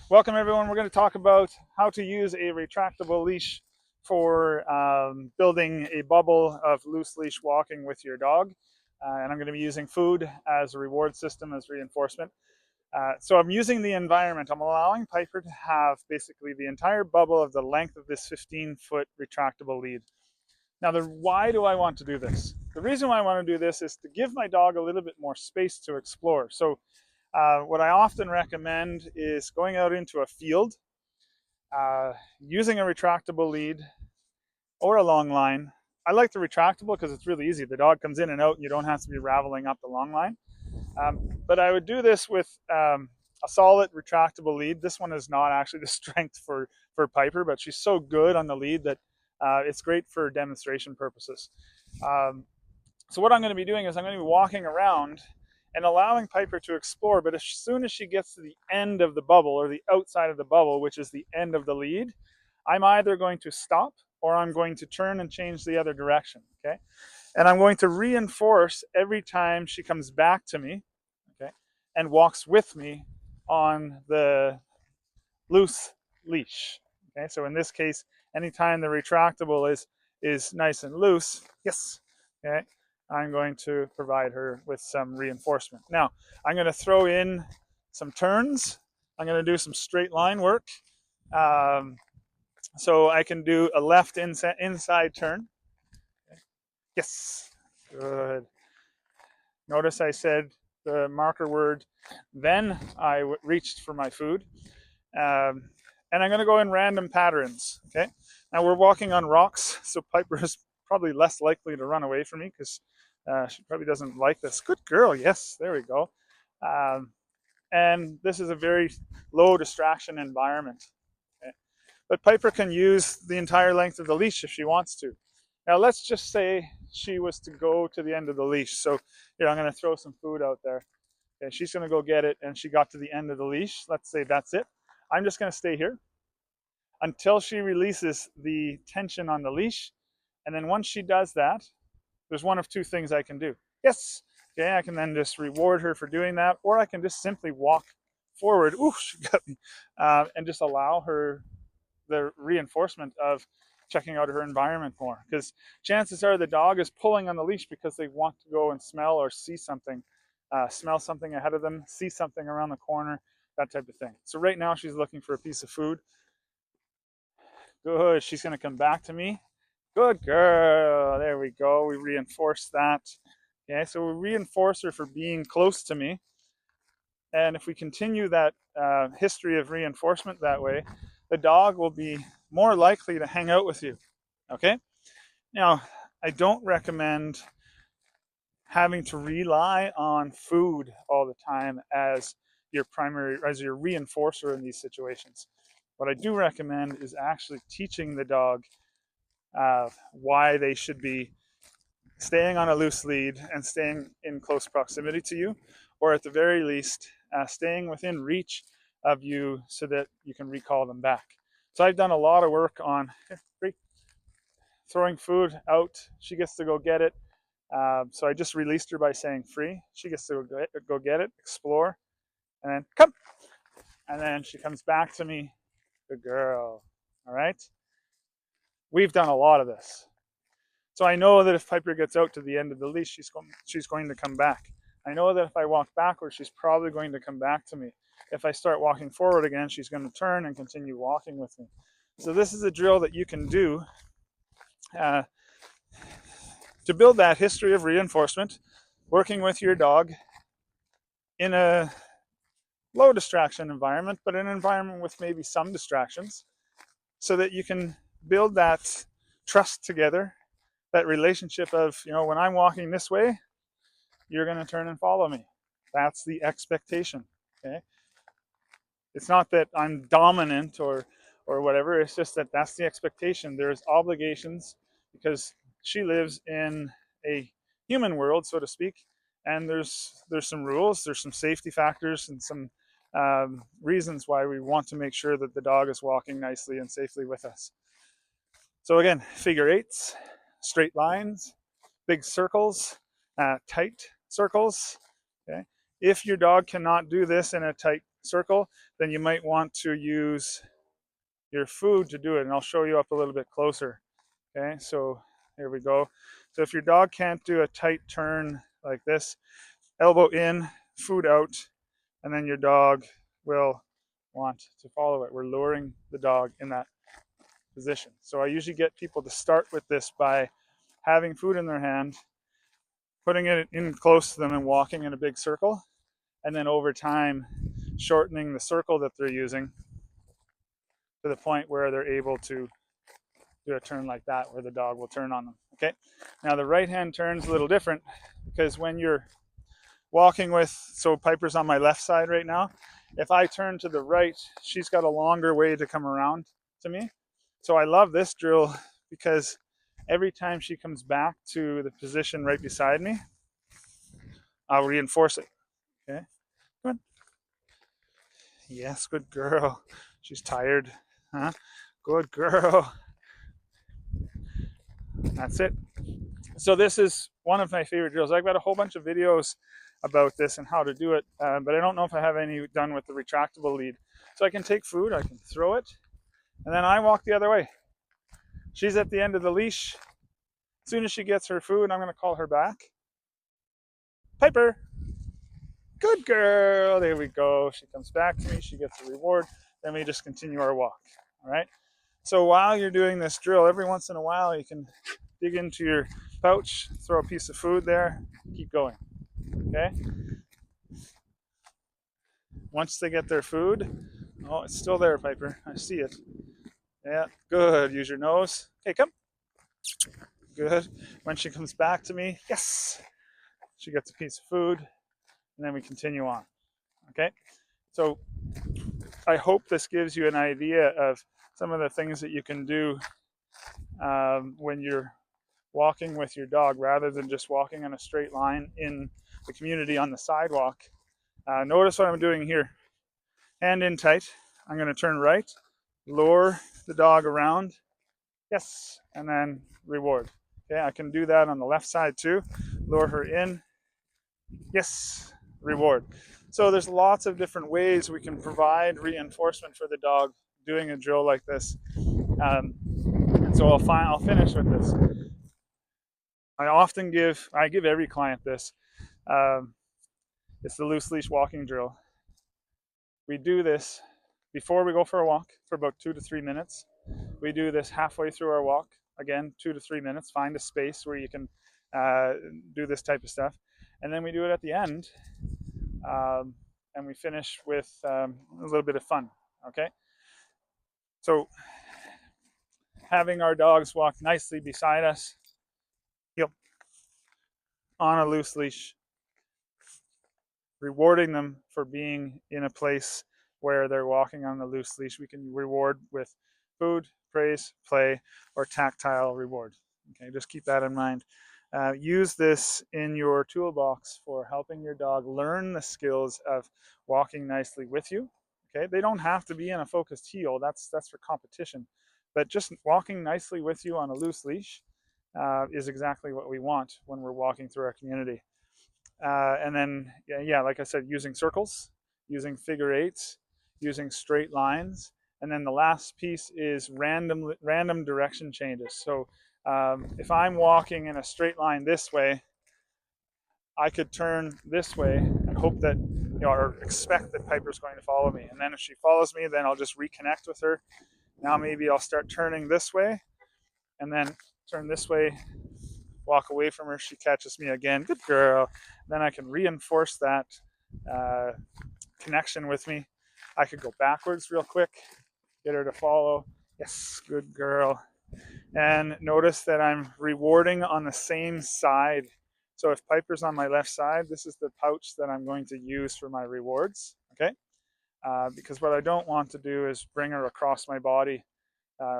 Welcome everyone. We're going to talk about how to use a retractable leash for building a bubble of loose leash walking with your dog. And I'm going to be using food as a reward system, as reinforcement. So I'm using the environment. I'm allowing Piper to have basically the entire bubble of the length of this 15-foot retractable lead. Now, why do I want to do this? The reason why I want to do this is to give my dog a little bit more space to explore. So what I often recommend is going out into a field, using a retractable lead or a long line. I like the retractable because it's really easy. The dog comes in and out and you don't have to be raveling up the long line. But I would do this with a solid retractable lead. This one is not actually the strength for Piper, but she's so good on the lead that it's great for demonstration purposes. So what I'm going to be doing is I'm going to be walking around and allowing Piper to explore, but as soon as she gets to the end of the bubble or the outside of the bubble, which is the end of the lead, I'm either going to stop or I'm going to turn and change the other direction, okay? And I'm going to reinforce every time she comes back to me, okay, and walks with me on the loose leash, okay? So in this case, anytime the retractable is nice and loose, yes, okay, I'm going to provide her with some reinforcement. Now, I'm going to throw in some turns. I'm going to do some straight line work. So I can do a left inside turn. Okay. Yes, good. Notice I said the marker word, then I reached for my food. And I'm going to go in random patterns, okay? Now we're walking on rocks, so Piper is probably less likely to run away from me because she probably doesn't like this. Good girl, yes, there we go. And this is a very low distraction environment. Okay? But Piper can use the entire length of the leash if she wants to. Now let's just say she was to go to the end of the leash. So here, I'm going to throw some food out there. Okay, she's going to go get it, and she got to the end of the leash. Let's say that's it. I'm just going to stay here until she releases the tension on the leash. And then once she does that, there's one of two things I can do. Yes, okay, I can then just reward her for doing that, or I can just simply walk forward. Ooh, she got me. And just allow her the reinforcement of checking out her environment more. Because chances are the dog is pulling on the leash because they want to go and smell or see something, smell something ahead of them, see something around the corner, that type of thing. So right now she's looking for a piece of food. Good, she's gonna come back to me. Good girl, there we go, we reinforce that. Okay, so we reinforce her for being close to me. And if we continue that history of reinforcement that way, the dog will be more likely to hang out with you, okay? Now, I don't recommend having to rely on food all the time as your reinforcer in these situations. What I do recommend is actually teaching the dog why they should be staying on a loose lead and staying in close proximity to you, or at the very least, staying within reach of you so that you can recall them back. So I've done a lot of work on throwing food out. She gets to go get it. So I just released her by saying free. She gets to go get it, explore, and then come. And then she comes back to me. Good girl. All right. We've done a lot of this. So I know that if Piper gets out to the end of the leash, she's going to come back. I know that if I walk backwards, she's probably going to come back to me. If I start walking forward again, she's going to turn and continue walking with me. So this is a drill that you can do to build that history of reinforcement, working with your dog in a low distraction environment, but an environment with maybe some distractions, so that you can build that trust together, that relationship of, when I'm walking this way, you're going to turn and follow me. That's the expectation, okay? It's not that I'm dominant or whatever. It's just that that's the expectation. There's obligations because she lives in a human world, so to speak, and there's some rules, there's some safety factors, and some reasons why we want to make sure that the dog is walking nicely and safely with us. So again, figure eights, straight lines, big circles, tight circles. Okay. If your dog cannot do this in a tight circle, then you might want to use your food to do it. And I'll show you up a little bit closer. Okay, so here we go. So if your dog can't do a tight turn like this, elbow in, food out, and then your dog will want to follow it. We're luring the dog in that position. So I usually get people to start with this by having food in their hand, putting it in close to them and walking in a big circle, and then over time shortening the circle that they're using to the point where they're able to do a turn like that where the dog will turn on them. Okay, now the right hand turn's a little different because when you're walking with, so Piper's on my left side right now, if I turn to the right, she's got a longer way to come around to me. So I love this drill because every time she comes back to the position right beside me, I'll reinforce it. Okay, good. Yes, good girl. She's tired. Huh? Good girl. That's it. So this is one of my favorite drills. I've got a whole bunch of videos about this and how to do it, but I don't know if I have any done with the retractable lead. So I can take food, I can throw it, and then I walk the other way. She's at the end of the leash. As soon as she gets her food, I'm going to call her back. Piper, good girl. There we go. She comes back to me. She gets a reward. Then we just continue our walk. All right. So while you're doing this drill, every once in a while, you can dig into your pouch, throw a piece of food there, keep going. Okay. Once they get their food, oh, it's still there, Piper. I see it. Yeah, good. Use your nose. Okay, come. Good. When she comes back to me, yes, she gets a piece of food, and then we continue on. Okay. So I hope this gives you an idea of some of the things that you can do when you're walking with your dog rather than just walking in a straight line in the community on the sidewalk. Notice what I'm doing here. Hand in tight. I'm going to turn right, lure the dog around. Yes, and then reward. Okay, I can do that on the left side too. Lure her in. Yes, reward. So there's lots of different ways we can provide reinforcement for the dog doing a drill like this. And so I'll finish with this. I give every client this. It's the loose leash walking drill. We do this before we go for a walk for about 2 to 3 minutes. We do this halfway through our walk, again, 2 to 3 minutes. Find a space where you can do this type of stuff. And then we do it at the end. And we finish with a little bit of fun, okay? So having our dogs walk nicely beside us, yep, on a loose leash, rewarding them for being in a place where they're walking on the loose leash. We can reward with food, praise, play, or tactile reward. Okay, just keep that in mind. Use this in your toolbox for helping your dog learn the skills of walking nicely with you. Okay, they don't have to be in a focused heel. That's for competition. But just walking nicely with you on a loose leash is exactly what we want when we're walking through our community. And then, yeah, like I said, using circles, using figure eights, using straight lines. And then the last piece is random direction changes. So if I'm walking in a straight line this way, I could turn this way and hope that, or expect that Piper's going to follow me. And then if she follows me, then I'll just reconnect with her. Now maybe I'll start turning this way and then turn this way, walk away from her. She catches me again. Good girl. Then I can reinforce that connection with me. I could go backwards real quick, get her to follow. Yes, good girl. And notice that I'm rewarding on the same side. So if Piper's on my left side, this is the pouch that I'm going to use for my rewards, okay? Because what I don't want to do is bring her across my body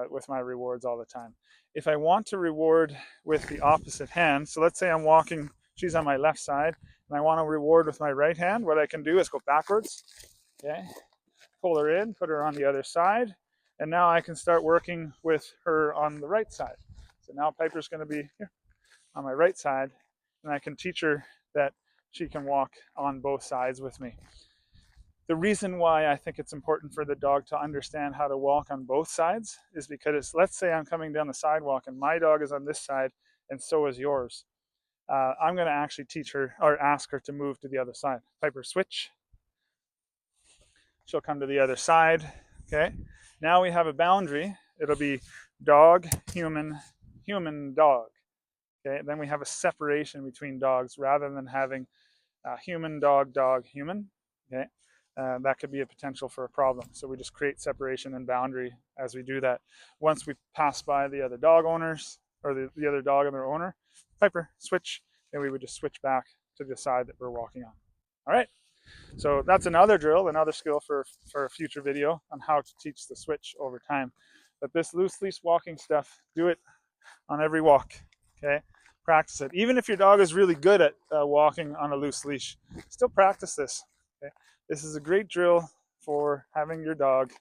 with my rewards all the time. If I want to reward with the opposite hand, so let's say I'm walking, she's on my left side, and I want to reward with my right hand, what I can do is go backwards, okay? Pull her in, put her on the other side, and now I can start working with her on the right side. So now Piper's going to be here on my right side, and I can teach her that she can walk on both sides with me. The reason why I think it's important for the dog to understand how to walk on both sides is because, let's say I'm coming down the sidewalk and my dog is on this side and so is yours. I'm going to actually teach her or ask her to move to the other side. Piper, switch. She'll come to the other side. Okay. Now we have a boundary. It'll be dog, human, human, dog. Okay. Then we have a separation between dogs rather than having human, dog, dog, human. Okay. That could be a potential for a problem. So we just create separation and boundary as we do that. Once we pass by the other dog owners or the other dog and their owner, Piper, switch, and we would just switch back to the side that we're walking on. All right. So that's another drill, another skill for a future video on how to teach the switch over time. But this loose leash walking stuff, do it on every walk. Okay. Practice it. Even if your dog is really good at walking on a loose leash, still practice this. Okay? This is a great drill for having your dog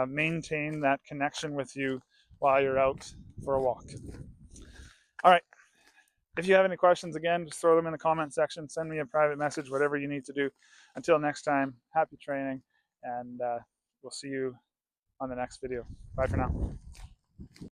maintain that connection with you while you're out for a walk. All right. If you have any questions, again, just throw them in the comment section. Send me a private message, whatever you need to do. Until next time, happy training, and we'll see you on the next video. Bye for now.